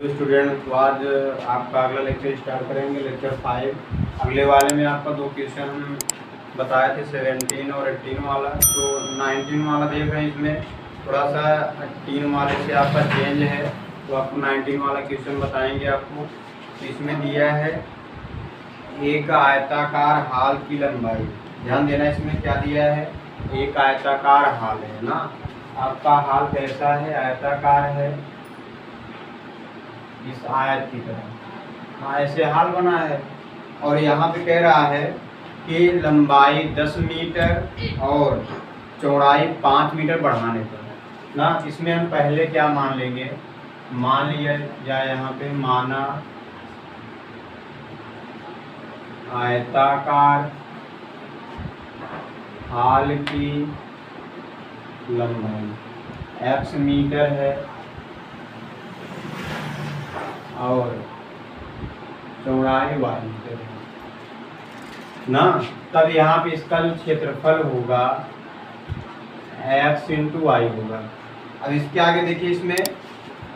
तो स्टूडेंट तो आज आपका अगला लेक्चर स्टार्ट करेंगे, लेक्चर 5। अगले वाले में आपका 2 क्वेश्चन बताए थे 17 और 18 वाला। तो 19 वाला देख रहे हैं, इसमें थोड़ा सा 18 वाले से आपका चेंज है। तो आपको 19 वाला क्वेश्चन बताएंगे आपको। तो इसमें दिया है एक आयताकार हाल की लंबाई। ध्यान देना, इसमें क्या दिया है, एक आयताकार हाल है ना। आपका हाल कैसा है, आयताकार है, इस आयत की तरह ऐसे हाल बना है। और यहाँ पे कह रहा है कि लंबाई 10 मीटर और चौड़ाई 5 मीटर बढ़ाने पर ना। इसमें हम पहले क्या मान लेंगे, मान लिया जाए यहाँ पे, माना आयताकार हाल की लंबाई x मीटर है और चौड़ाई y मीटर है ना। तब यहाँ पे इसका जो क्षेत्रफल होगा x इंटू वाई होगा। अब इसके आगे देखिए, इसमें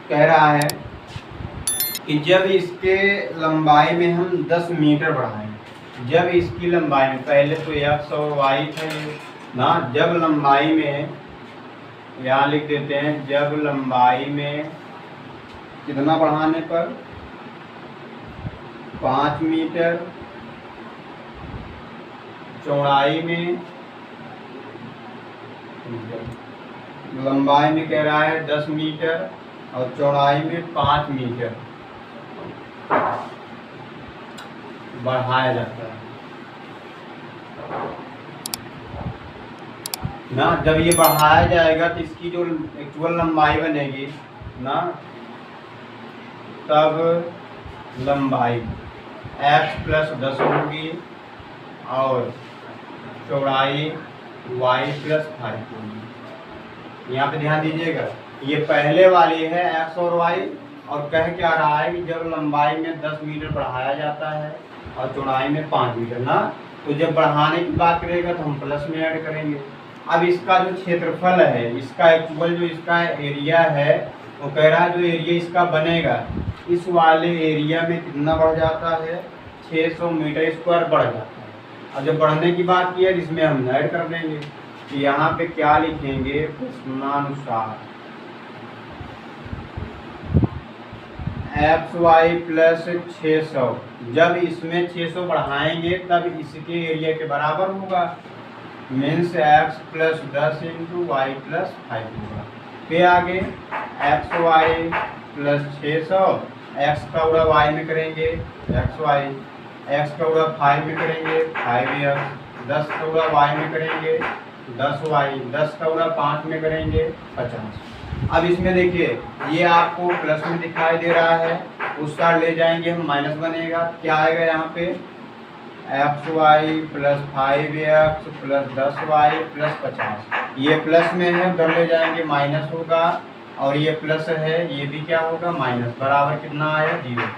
कह रहा है कि जब इसके लंबाई में हम 10 मीटर बढ़ाएं, जब इसकी लंबाई में, पहले तो x और y थे ना, जब लंबाई में, यहाँ लिख देते हैं, जब लंबाई में कितना बढ़ाने पर, 5 मीटर, चौड़ाई में, लंबाई में कह रहा है 10 मीटर और चौड़ाई में 5 मीटर बढ़ाया जाता है ना। जब ये बढ़ाया जाएगा तो इसकी जो एक्चुअल लंबाई बनेगी ना, तब लंबाई x प्लस 10 होगी और चौड़ाई y प्लस 5 होगी। यहाँ पे ध्यान दीजिएगा, ये पहले वाली है x और y, और कह क्या रहा है कि जब लंबाई में 10 मीटर बढ़ाया जाता है और चौड़ाई में 5 मीटर ना, तो जब बढ़ाने की बात करेगा तो हम प्लस में ऐड करेंगे। अब इसका जो क्षेत्रफल है, इसका एक्चुअल जो इसका एरिया है, वो कह रहा है जो एरिया इसका बनेगा, इस वाले एरिया में कितना बढ़ जाता है, 600 मीटर स्क्वायर बढ़ जाता है। अब जब बढ़ने की बात की है, इसमें हम ऐड कर देंगे। तो यहाँ पे क्या लिखेंगे, प्रश्नानुसार XY प्लस 600, जब इसमें 600 बढ़ाएंगे तब इसके एरिया के बराबर होगा। Means x plus 10 into Y plus 5 होगा। फिर आगे XY प्लस 600, x का उड़ा y में करेंगे XY, x का उड़ा 5 में करेंगे 5x, 10 का उड़ा y में करेंगे 10y, 10 का उड़ा 5 में करेंगे 50। अब इसमें देखिए, ये आपको प्लस में दिखाई दे रहा है, उस साइड ले जाएंगे हम माइनस बनेगा। क्या आएगा यहाँ पे, XY plus 5x plus 10y plus 50। ये प्लस में है, उधर ले जाएंगे माइनस होगा, और ये प्लस है, ये भी क्या होगा, माइनस, बराबर कितना आया, 0।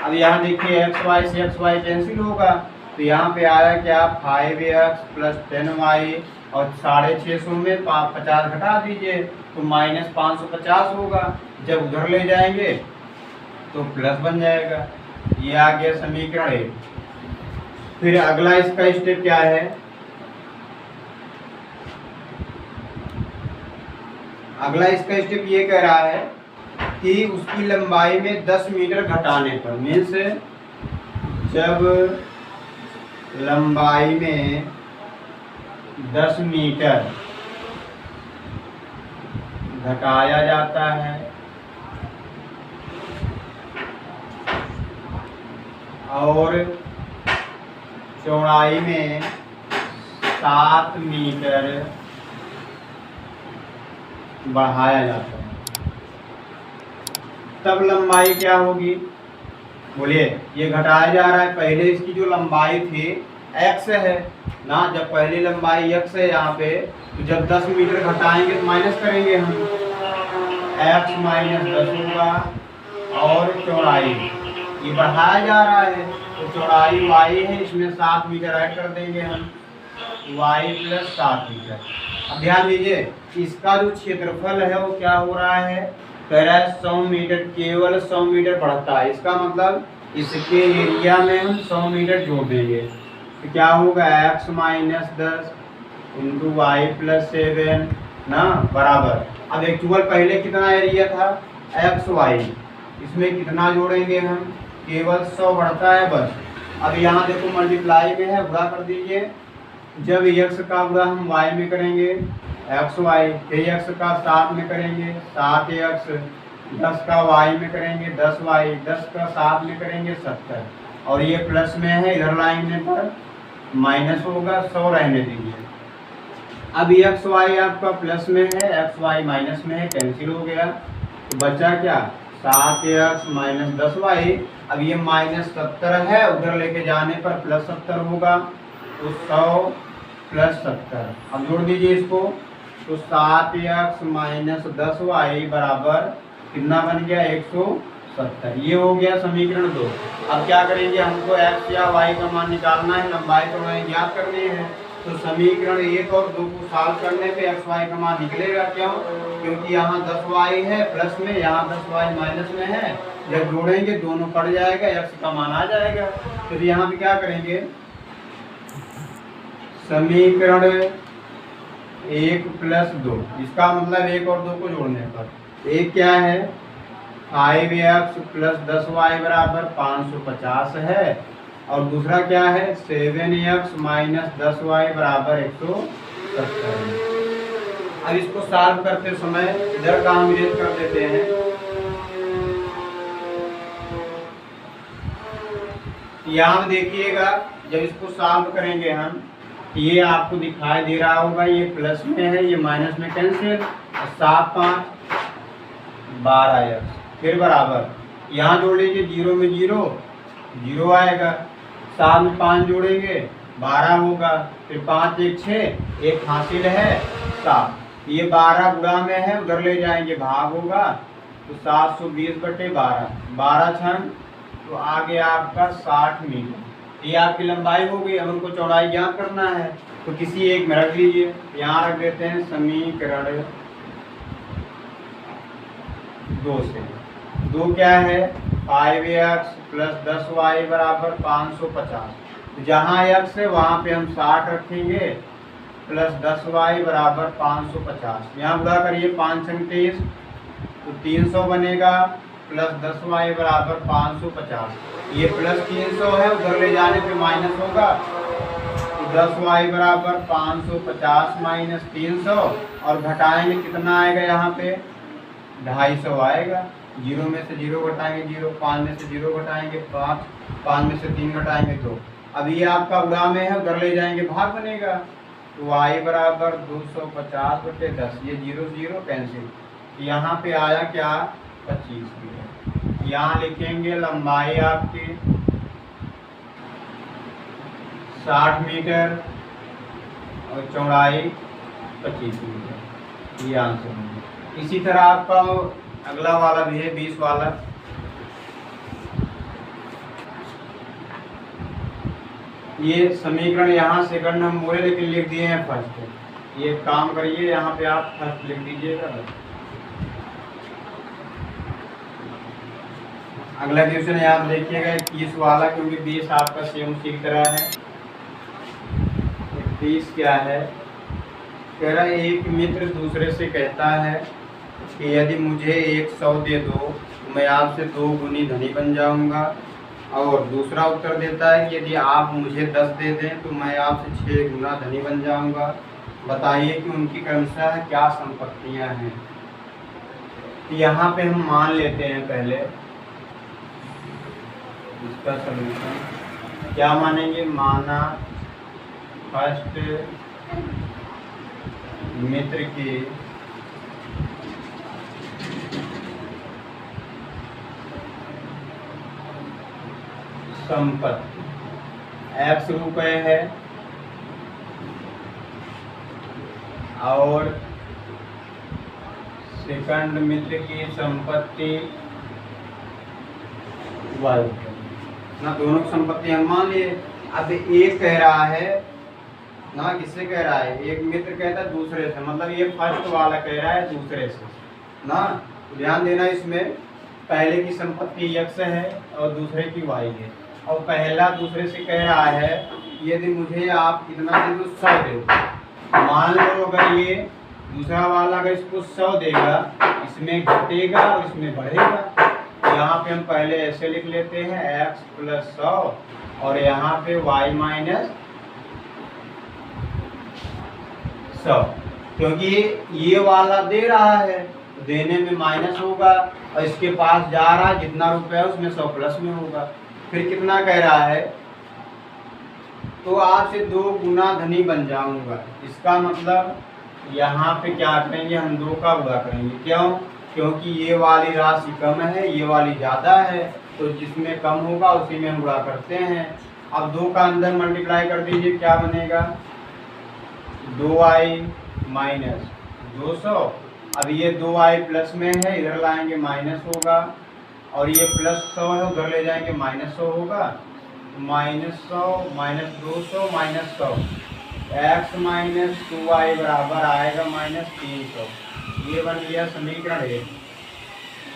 अब यहाँ देखिए XY से XY कैंसिल होगा, तो यहाँ पे आया क्या, 5x प्लस 10y, और 650 में 50 घटा दीजिए तो माइनस 550 होगा। जब उधर ले जाएंगे तो प्लस बन जाएगा। ये आ गया समीकरण 1। फिर अगला इसका स्टेप क्या है, अगला इसका स्टेप ये कह रहा है कि उसकी लंबाई में 10 मीटर घटाने पर, मीन्स जब लंबाई में 10 मीटर घटाया जाता है और चौड़ाई में 7 मीटर बढ़ाया जाता है, तब लंबाई क्या होगी, बोलिए। ये घटाया जा रहा है, पहले इसकी जो लंबाई थी x है ना, जब पहली लंबाई x है यहाँ पे, तो जब 10 मीटर घटाएंगे तो माइनस करेंगे हम, x माइनस 10 होगा, और चौड़ाई ये बढ़ाया जा रहा है तो चौड़ाई y है, इसमें 7 मीटर ऐड कर देंगे हम, y प्लस 7 मीटर। अब ध्यान दीजिए, इसका जो क्षेत्रफल है वो क्या हो रहा है, कह रहा है 100 मीटर, केवल 100 मीटर बढ़ता है। इसका मतलब इसके एरिया में हम 100 मीटर जोड़ देंगे तो क्या होगा, x minus 10 into Y plus 7 ना बराबर। अब एक्चुअल पहले कितना एरिया था, एक्स वाई, इसमें कितना जोड़ेंगे हम, केवल 100 बढ़ता है बस। अब यहाँ देखो मल्टीप्लाई में है, गुणा कर दीजिए। जब x का गुणा हम y में करेंगे एक्स वाई, फिर x का 7 में करेंगे 7x, 10 का y में करेंगे 10y, 10 का 7 में करेंगे 70, और ये प्लस में है, इधर लाइन पर माइनस होगा, 100 रहने दीजिए। अब एक्स वाई आपका प्लस में है, एक्स वाई माइनस में है, कैंसिल हो गया तो बचा क्या, 7x माइनस 10y। अब ये माइनस 70 है, उधर लेके जाने पर प्लस 70 होगा तो 100 प्लस 70। अब जोड़ दीजिए इसको तो 7x माइनस 10y बराबर कितना बन गया, 170। ये हो गया समीकरण 2। अब क्या करेंगे, हमको x या y का मान निकालना है, लंबाई चौड़ाई ज्ञात करनी है। तो समीकरण 1 और 2 को सॉल्व करने पे x y का मान निकलेगा। क्यों, क्योंकि यहाँ 10y है प्लस में, यहाँ 10y माइनस में है। जब जोड़ेंगे दोनों कट जाएगा, x का मान आ जाएगा। फिर यहाँ पे क्या करेंगे, समीकरण 1 प्लस 2, इसका मतलब 1 और 2 को जोड़ने पर एक क्या है, 5x प्लस 10y बराबर 550 है, और दूसरा क्या है 7x माइनस 10y बराबर 170 है। अब इसको सॉल्व करते समय इधर का हम इरेज कर देते हैं। यहाँ देखिएगा जब इसको सॉल्व करेंगे हम, ये आपको दिखाई दे रहा होगा, ये प्लस में है, ये माइनस में कैंसिल, 7 5 12x, फिर बराबर यहाँ जोड़ लीजिए, 0 में 0 0 आएगा, 7 में 5 जोड़ेंगे 12 होगा, फिर 5 1 6, एक हासिल है 7, ये 12 गुणा में है, उधर ले जाएंगे भाग होगा तो 720/12, 12 छन तो आगे आपका 60 मीटर। ये आपकी लंबाई हो गई। अब उनको चौड़ाई ज्ञात करना है तो किसी एक में रख लीजिए, यहाँ रख देते हैं समीकरण 2 से। 2 क्या है, 5x प्लस 10y बराबर 550। जहाँ x है वहाँ पे हम 60 रखेंगे, प्लस 10y बराबर 550। यहाँ गुणा करिए 5 संग 23 तो 300 बनेगा, प्लस 10y बराबर 550। ये प्लस 300 है, उधर ले जाने पे माइनस होगा तो 10y बराबर 550 माइनस 300, और घटाएंगे कितना आएगा, यहाँ पे 250 आएगा। 0 में से 0 घटाएंगे 0, 5 में से 0 घटाएंगे 5, 5 में से 3 घटाएंगे 2। अब ये आपका गुणा में है, उधर ले जाएंगे भाग बनेगा तो y बराबर 250/10, ये 0 0 कैंसिल, यहाँ पे आया क्या 25 मीटर। यहाँ लिखेंगे लंबाई आपकी 60 मीटर और चौड़ाई 25 मीटर, ये आंसर है। इसी तरह आपका अगला वाला भी है 20 वाला। ये समीकरण यहाँ सेकंड हम बोले लेकिन लिख दिए हैं फर्स्ट। ये काम करिए, यहाँ पे आप फर्स्ट लिख दीजिएगा। अगला क्वेश्चन है, आप देखिएगा 21 वाला, क्योंकि 20 आपका सेम उसी की तरह है। 20 क्या है, कह रहा है एक मित्र दूसरे से कहता है कि यदि मुझे 100 दे दो तो मैं आपसे 2 गुनी धनी बन जाऊंगा, और दूसरा उत्तर देता है कि यदि आप मुझे 10 दे दें तो मैं आपसे 6 गुना धनी बन जाऊंगा। बताइए कि उनकी क्रमशः क्या संपत्तियां हैं। यहाँ पे हम मान लेते हैं पहले इसका सलूशन। क्या मानेंगे, माना फर्स्ट मित्र की संपत्ति x रुपए है और सेकंड मित्र की संपत्ति y ना, दोनों की संपत्ति हम मान लिए। अब एक कह रहा है ना, किससे कह रहा है, एक मित्र कहता है दूसरे से, मतलब ये फर्स्ट वाला कह रहा है दूसरे से ना, ध्यान देना, इसमें पहले की संपत्ति x है और दूसरे की y है, और पहला दूसरे से कह रहा है यदि मुझे आप कितना दे दो, 100 दे दो। मान लो अगर ये दूसरा वाला अगर इसको 100 देगा, इसमें घटेगा और इसमें बढ़ेगा। यहाँ पे हम पहले ऐसे लिख लेते हैं x + 100 और यहाँ पे y - 100, क्योंकि ये वाला दे रहा है तो देने में माइनस होगा और इसके पास जा रहा है जितना रुपया है उसमें 100 प्लस में होगा। फिर कितना कह रहा है, तो आपसे 2 गुना धनी बन जाऊंगा। इसका मतलब यहाँ पे क्या करेंगे, हम 2 का गुणा करेंगे। क्यों? क्योंकि ये वाली राशि कम है, ये वाली ज़्यादा है, तो जिसमें कम होगा उसी में हम गुणा करते हैं। अब 2 का अंदर मल्टीप्लाई कर दीजिए, क्या बनेगा, 2y - 200। अब ये 2y प्लस में है, इधर लाएंगे माइनस होगा, और ये +100 है, उधर ले जाएंगे -100 होगा। -100 - 200 - 100, x - 2y बराबर आएगा -300। ये बन गया समीकरण 1।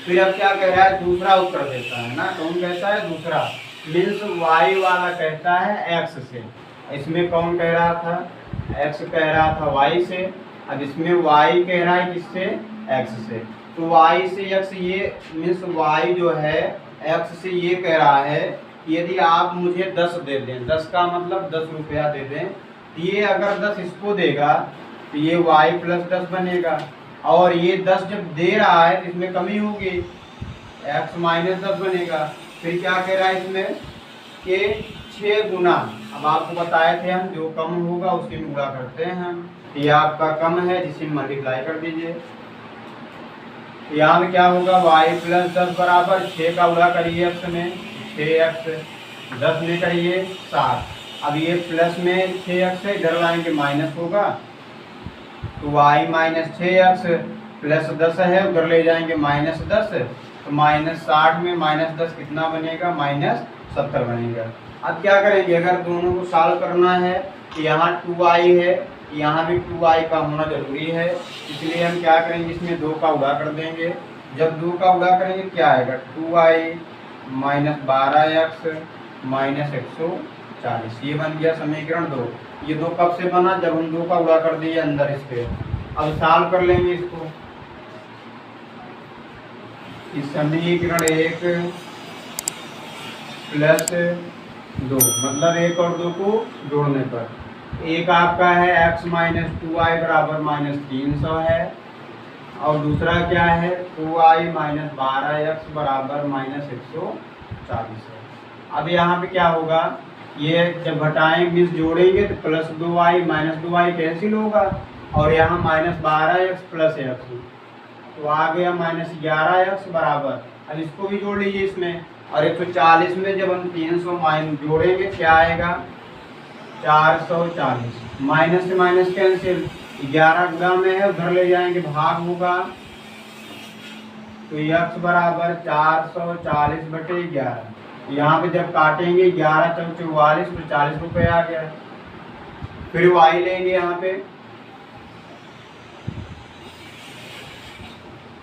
फिर अब क्या कह रहा है, दूसरा उत्तर देता है ना, कौन कहता है, दूसरा मीन्स y वाला कहता है x से। इसमें कौन कह रहा था, x कह रहा था y से, अब इसमें y कह रहा है किससे, x से। तो y से x, ये मीन्स y जो है x से ये कह रहा है यदि आप मुझे 10 दे दें, 10 का मतलब 10 रुपया दे दें, ये अगर 10 इसको देगा तो ये y + 10 बनेगा, और ये 10 जब दे रहा है तो इसमें कमी होगी, x - 10 बनेगा। फिर क्या कह रहा है इसमें कि 6 गुना, अब आपको बताए थे हम जो कम होगा उसी में गुणा करते हैं हम। ये आपका कम है जिसे मल्टीप्लाई कर दीजिए। यहाँ में क्या होगा, y + 10 बराबर 6 का गुणा करिए x में, 6x, 10 में करिए 7। अब ये प्लस में 6x है, इधर लाएंगे माइनस होगा, तो y - 6x + 10 है, उधर ले जाएंगे -10, तो -60 में -10 कितना बनेगा, -70 बनेगा। अब क्या करेंगे, अगर दोनों को सॉल्व करना है, यहाँ 2y है, यहाँ भी 2y का होना जरूरी है, इसलिए हम क्या करेंगे, इसमें 2 का गुणा कर देंगे। जब 2 का गुणा करेंगे क्या आएगा, 2y - 12x - 140। ये बन गया समीकरण 2। ये 2 कब से बना, जब हम 2 का गुणा कर दिए अंदर इसके। अब सॉल्व कर लेंगे इसको, इस समीकरण 1 + 2, मतलब 1 और 2 को जोड़ने पर एक आपका है x - 2y बराबर -300 है, और दूसरा क्या है 2y - 12x बराबर -140 है। अब यहाँ पे क्या होगा, ये जब घटाएं मीन्स जोड़ेंगे तो +2y - 2y कैंसिल होगा, और यहाँ -12x + x, तो आ गया -11x बराबर। अब इसको भी जोड़ लीजिए इसमें, और 140 में जब हम 300 जोड़ेंगे क्या आएगा, 440। माइनस से माइनस कैंसिल, 11 गुणा में है, उधर ले जाएंगे भाग होगा, तो x बराबर 440/11। यहाँ पे जब काटेंगे 11 × 44 तो 40 रुपये आ गया। फिर y लेंगे यहाँ पे,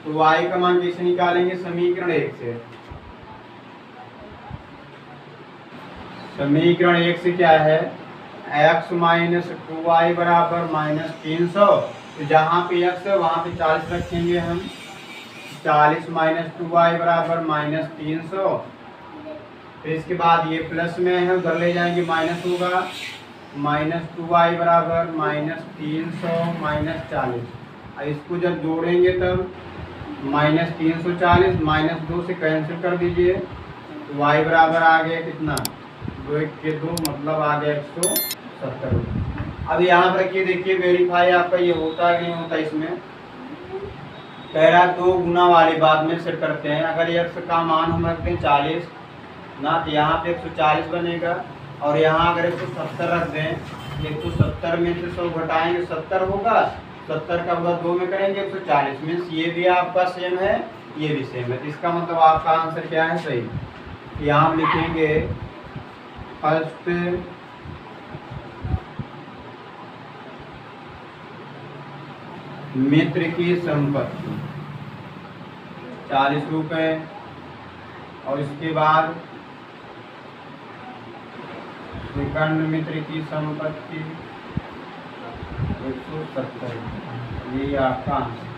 तो y का मान कैसे निकालेंगे, समीकरण 1 से। समीकरण 1 से क्या है, x - 2y बराबर -300, तो जहाँ पे x है वहाँ पे 40 रखेंगे हम, 40 - 2y बराबर -300। फिर इसके बाद ये प्लस में है, उधर ले जाएंगे माइनस होगा, -2y बराबर -300 - 40। अब इसको जब जोड़ेंगे तब -340 -2 से कैंसिल कर दीजिए, तो y बराबर आ गया कितना, 2 × 1 = 2, मतलब आ गया 170। अब यहाँ पर रखिए, देखिए वेरीफाई आपका ये होता है नहीं होता। इसमें कह रहा 2 गुना वाली बात में सेट करते हैं। अगर x का मान हम रखते हैं 40 ना, तो यहाँ पे 140 बनेगा, और यहाँ अगर 170 रख दें, 170 में से 100 घटाएंगे 70 होगा, 70 का बदला 2 में करेंगे 140, मीन्स ये भी आपका सेम है, ये भी सेम है। तो इसका मतलब आपका आंसर क्या है, सही। यहाँ हम लिखेंगे फर्स्ट मित्र की संपत्ति, ₹40 और इसके बाद सेकंड मित्र की संपत्ति 170। ये आपका आंसर।